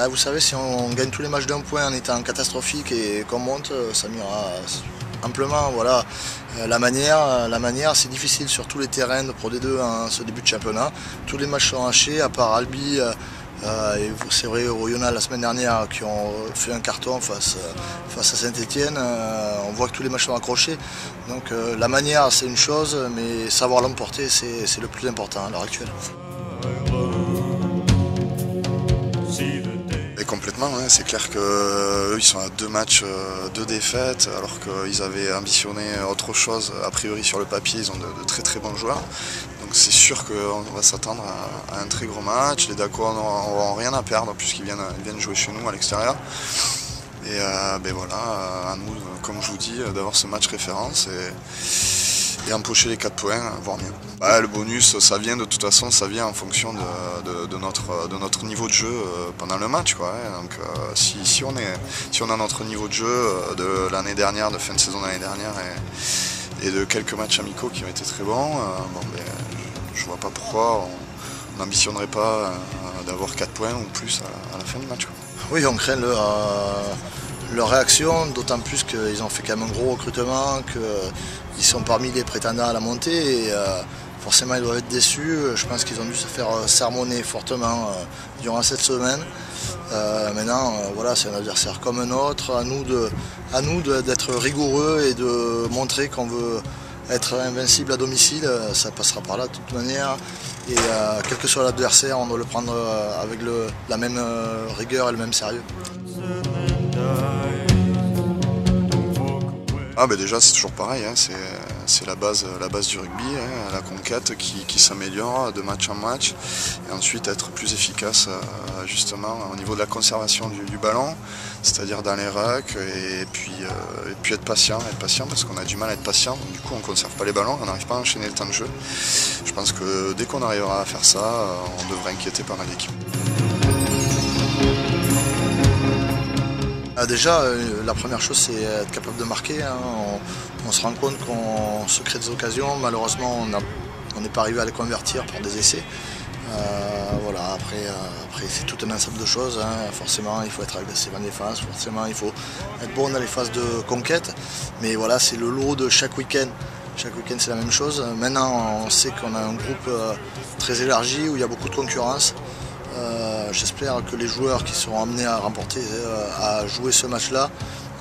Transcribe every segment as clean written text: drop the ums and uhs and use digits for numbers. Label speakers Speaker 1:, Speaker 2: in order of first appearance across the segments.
Speaker 1: Vous savez, si on gagne tous les matchs d'un point en étant catastrophique et qu'on monte, ça m'ira amplement. Voilà. La manière, c'est difficile sur tous les terrains de Pro D2 en ce début de championnat. Tous les matchs sont hachés, à part Albi et c'est vrai Oyonnax la semaine dernière qui ont fait un carton face à Saint-Etienne. On voit que tous les matchs sont accrochés. Donc la manière, c'est une chose, mais savoir l'emporter, c'est le plus important à l'heure actuelle.
Speaker 2: Et complètement, ouais. C'est clair qu'eux ils sont à 2 matchs, 2 défaites, alors qu'ils avaient ambitionné autre chose. A priori sur le papier, ils ont de très très bons joueurs. Donc c'est sûr qu'on va s'attendre à un très gros match. Les Dacois n'auront rien à perdre puisqu'ils viennent jouer chez nous à l'extérieur. Et voilà, à nous, comme je vous dis, d'avoir ce match référence et empocher les 4 points, voire mieux. Le bonus, ça vient de toute façon, ça vient en fonction de notre niveau de jeu pendant le match, quoi. Donc si on a notre niveau de jeu de l'année dernière, de fin de saison de l'année dernière et de quelques matchs amicaux qui ont été très bons, je vois pas pourquoi on n'ambitionnerait pas d'avoir 4 points ou plus à la fin du match, quoi.
Speaker 1: Oui, on craint leur réaction, d'autant plus qu'ils ont fait quand même un gros recrutement, qu'ils sont parmi les prétendants à la montée et forcément ils doivent être déçus. Je pense qu'ils ont dû se faire sermonner fortement durant cette semaine. Maintenant, voilà, c'est un adversaire comme un autre. À nous d'être rigoureux et de montrer qu'on veut être invincible à domicile. Ça passera par là de toute manière. Et quel que soit l'adversaire, on doit le prendre avec la même rigueur et le même sérieux.
Speaker 2: Déjà c'est toujours pareil, hein. C'est la base du rugby, hein. La conquête qui s'améliore de match en match et ensuite être plus efficace justement au niveau de la conservation du ballon, c'est-à-dire dans les rucks et puis être patient parce qu'on a du mal à être patient, donc du coup on ne conserve pas les ballons, on n'arrive pas à enchaîner le temps de jeu. Je pense que dès qu'on arrivera à faire ça, on devrait inquiéter pas mal d'équipes.
Speaker 1: Déjà, la première chose, c'est être capable de marquer, hein. On se rend compte qu'on se crée des occasions. Malheureusement, on n'est pas arrivé à les convertir par des essais. Voilà, après c'est tout un ensemble de choses, hein. Forcément, il faut être agressif en défense. Forcément, il faut être bon dans les phases de conquête. Mais voilà, c'est le lot de chaque week-end. Chaque week-end, c'est la même chose. Maintenant, on sait qu'on a un groupe très élargi où il y a beaucoup de concurrence. J'espère que les joueurs qui seront amenés à jouer ce match-là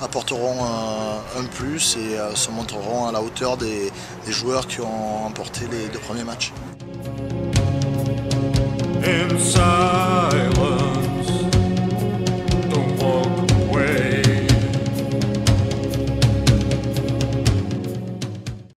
Speaker 1: apporteront un plus et se montreront à la hauteur des joueurs qui ont emporté les 2 premiers matchs. Inside.